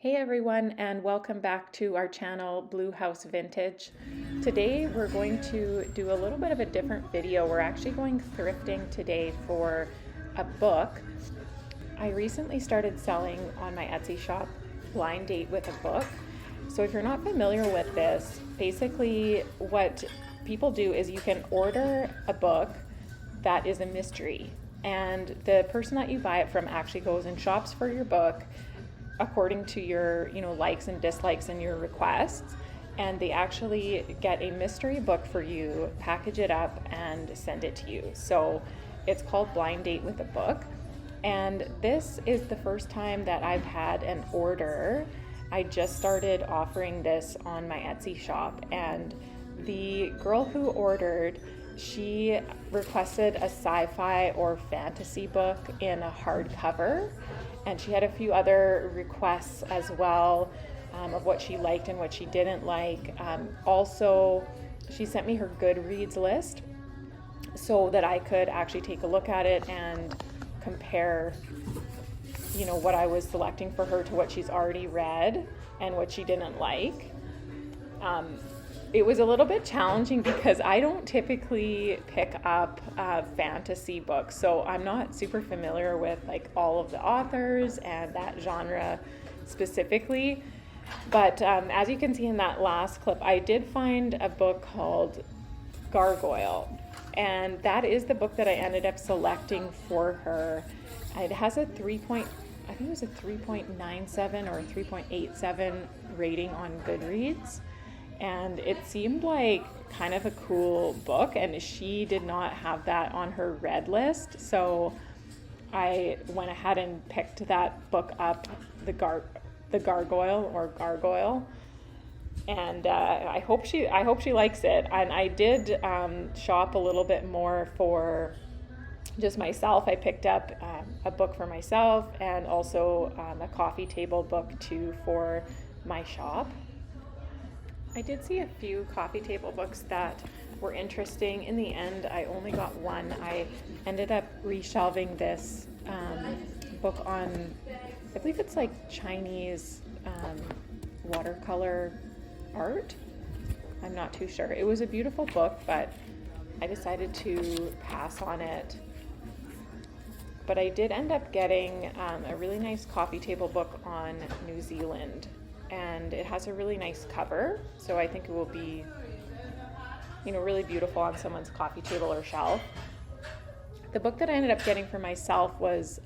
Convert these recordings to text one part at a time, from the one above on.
Hey everyone, and welcome back to our channel Blue House Vintage. Today we're going to do a little bit of a different video. We're actually going thrifting today for a book. I recently started selling on my Etsy shop Blind Date with a Book. So if you're not familiar with this, basically what people do is you can order a book that is a mystery, and the person that you buy it from actually goes and shops for your book according to your likes and dislikes and your requests, and they actually get a mystery book for you, package it up and send it to you. So it's called Blind Date with a Book, and this is the first time that I've had an order. I just started offering this on my Etsy shop, and the girl who ordered, she requested a sci-fi or fantasy book in a hardcover, and she had a few other requests as well of what she liked and what she didn't like. Also, she sent me her GoodReads list so that I could actually take a look at it and compare what I was selecting for her to what she's already read and what she didn't like. It was a little bit challenging because I don't typically pick up fantasy books, so I'm not super familiar with all of the authors and that genre specifically. But as you can see in that last clip, I did find a book called Gargoyle, and that is the book that I ended up selecting for her. It has a 3.97 or 3.87 rating on GoodReads. And it seemed like kind of a cool book, and she did not have that on her read list. So I went ahead and picked that book up, the Gargoyle, and I hope she likes it. And I did shop a little bit more for just myself. I picked up a book for myself and also a coffee table book too for my shop. I did see a few coffee table books that were interesting. In the end, I only got one. I ended up reshelving this book on, I believe it's Chinese watercolor art. I'm not too sure. It was a beautiful book, but I decided to pass on it. But I did end up getting a really nice coffee table book on New Zealand. And it has a really nice cover, so I think it will be, really beautiful on someone's coffee table or shelf. The book that I ended up getting for myself was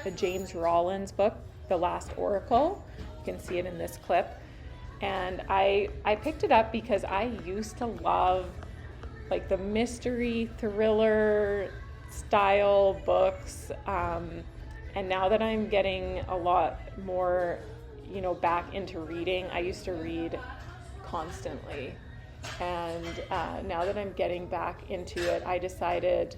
the James Rollins book, The Last Oracle. You can see it in this clip. And I picked it up because I used to love the mystery thriller style books. And now that I'm getting a lot more back into reading, I used to read constantly, and now that I'm getting back into it, I decided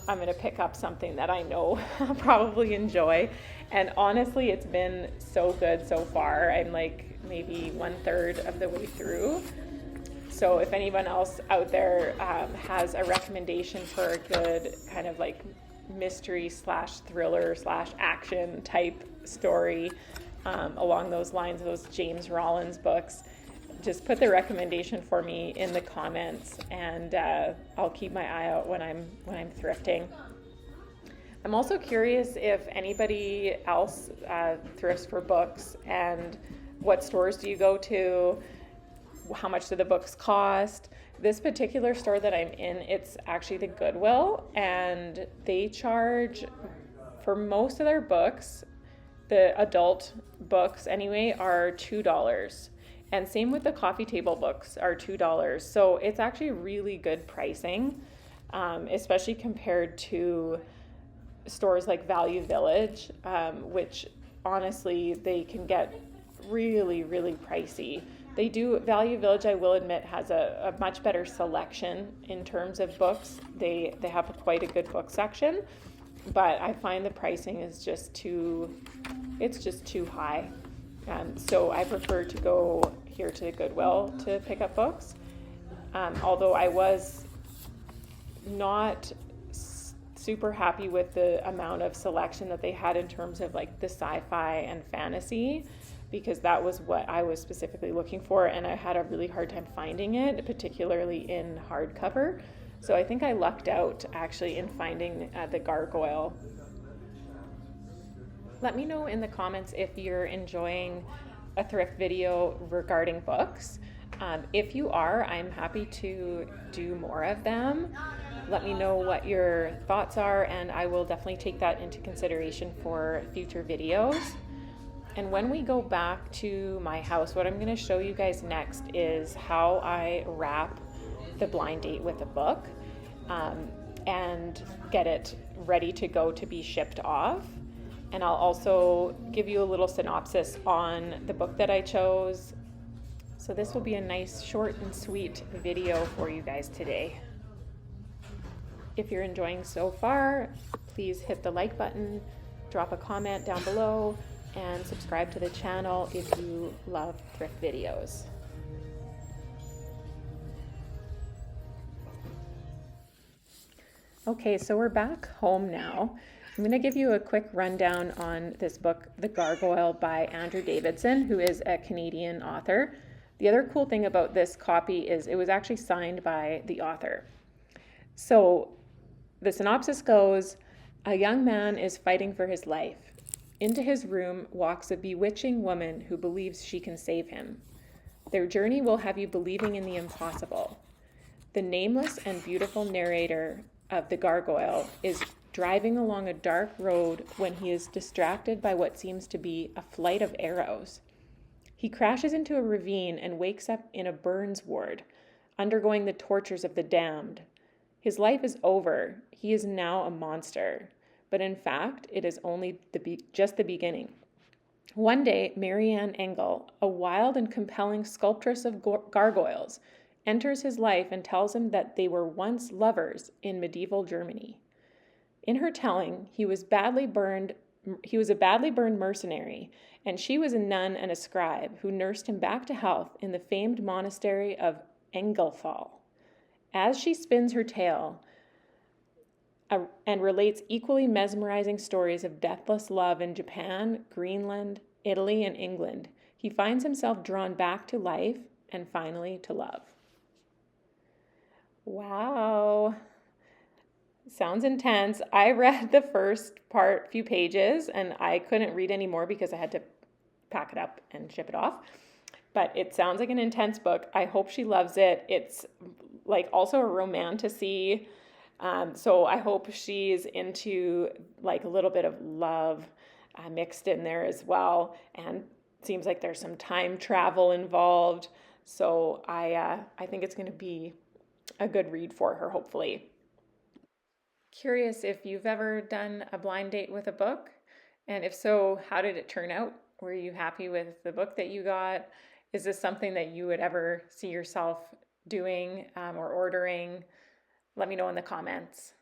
I'm going to pick up something that I know I'll probably enjoy. And honestly, it's been so good so far. I'm maybe 1/3 of the way through. So if anyone else out there has a recommendation for a good kind of mystery / thriller / action type story along those lines, those James Rollins books, just put the recommendation for me in the comments, and I'll keep my eye out when I'm thrifting. I'm also curious if anybody else thrifts for books, and what stores do you go to? How much do the books cost? This particular store that I'm in, it's actually the Goodwill, and they charge for most of their books. The adult books anyway are $2, and same with the coffee table books are $2. So it's actually really good pricing, especially compared to stores like Value Village, which honestly they can get really, really pricey. Value Village, I will admit, has a much better selection in terms of books. They have quite a good book section, but I find the pricing is just too high. So I prefer to go here to the Goodwill to pick up books. Although I was not super happy with the amount of selection that they had in terms of like the sci-fi and fantasy, because that was what I was specifically looking for, and I had a really hard time finding it, particularly in hardcover. So I think I lucked out actually in finding the gargoyle. Let me know in the comments if you're enjoying a thrift video regarding books. If you are, I'm happy to do more of them. Let me know what your thoughts are, and I will definitely take that into consideration for future videos. And when we go back to my house, what I'm going to show you guys next is how I wrap the blind date with a book and get it ready to go to be shipped off. And I'll also give you a little synopsis on the book that I chose. So this will be a nice short and sweet video for you guys today. If you're enjoying so far, please hit the like button, drop a comment down below, and subscribe to the channel if you love thrift videos. Okay, so we're back home now. I'm going to give you a quick rundown on this book, The Gargoyle by Andrew Davidson, who is a Canadian author. The other cool thing about this copy is it was actually signed by the author. So the synopsis goes, a young man is fighting for his life. Into his room walks a bewitching woman who believes she can save him. Their journey will have you believing in the impossible. The nameless and beautiful narrator of The Gargoyle is driving along a dark road when he is distracted by what seems to be a flight of arrows. He crashes into a ravine and wakes up in a burns ward, undergoing the tortures of the damned. His life is over. He is now a monster. But in fact, it is only just the beginning. One day, Marianne Engel, a wild and compelling sculptress of gargoyles, enters his life and tells him that they were once lovers in medieval Germany. In her telling, he was a badly burned mercenary, and she was a nun and a scribe who nursed him back to health in the famed monastery of Engelthal. As she spins her tale and relates equally mesmerizing stories of deathless love in Japan, Greenland, Italy, and England, he finds himself drawn back to life and finally to love. Wow. Sounds intense. I read the first few pages, and I couldn't read any more because I had to pack it up and ship it off. But it sounds like an intense book. I hope she loves it. It's like also a romantasy. So I hope she's into like a little bit of love mixed in there as well. And it seems like there's some time travel involved. So I think it's going to be a good read for her, hopefully. Curious if you've ever done a blind date with a book, and if so, how did it turn out? Were you happy with the book that you got? Is this something that you would ever see yourself doing or ordering? Let me know in the comments.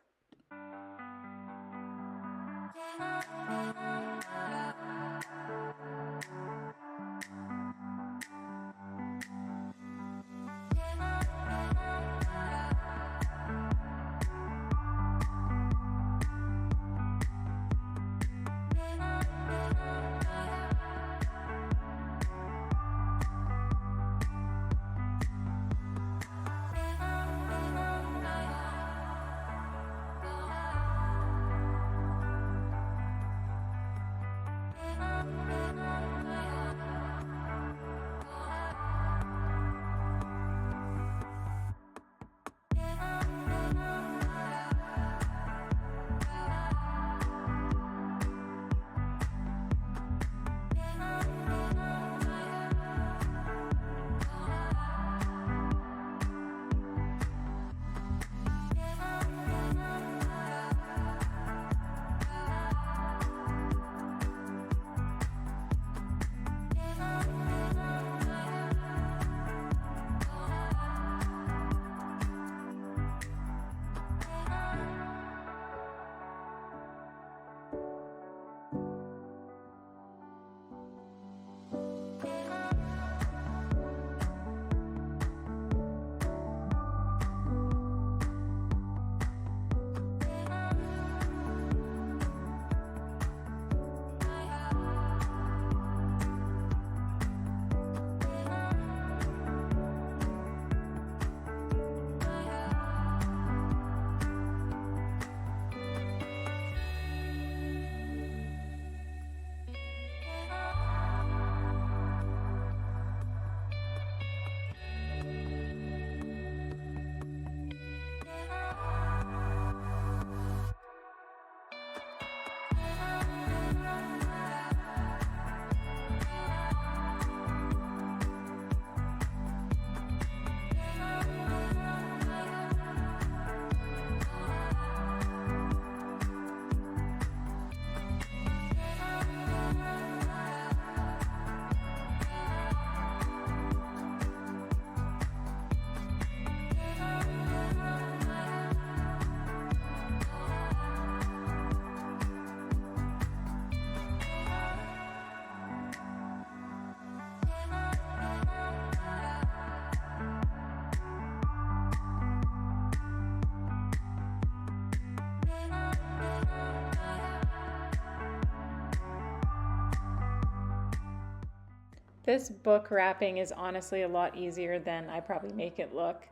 This book wrapping is honestly a lot easier than I probably make it look.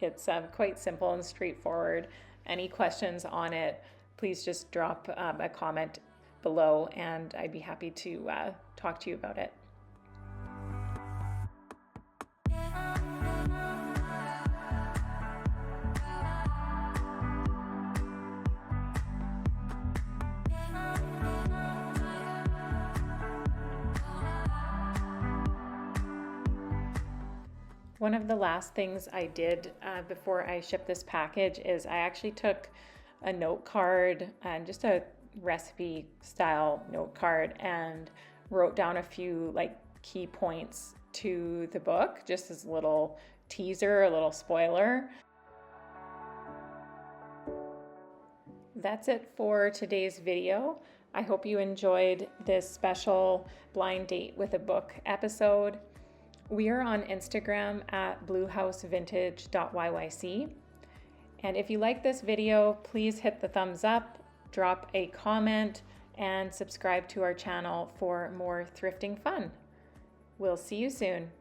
It's quite simple and straightforward. Any questions on it, please just drop a comment below and I'd be happy to talk to you about it. One of the last things I did before I shipped this package is I actually took a note card and just a recipe style note card and wrote down a few like key points to the book, just as a little teaser, a little spoiler. That's it for today's video. I hope you enjoyed this special blind date with a book episode. We are on Instagram at bluehousevintage.yyc. And if you like this video, please hit the thumbs up, drop a comment, and subscribe to our channel for more thrifting fun. We'll see you soon.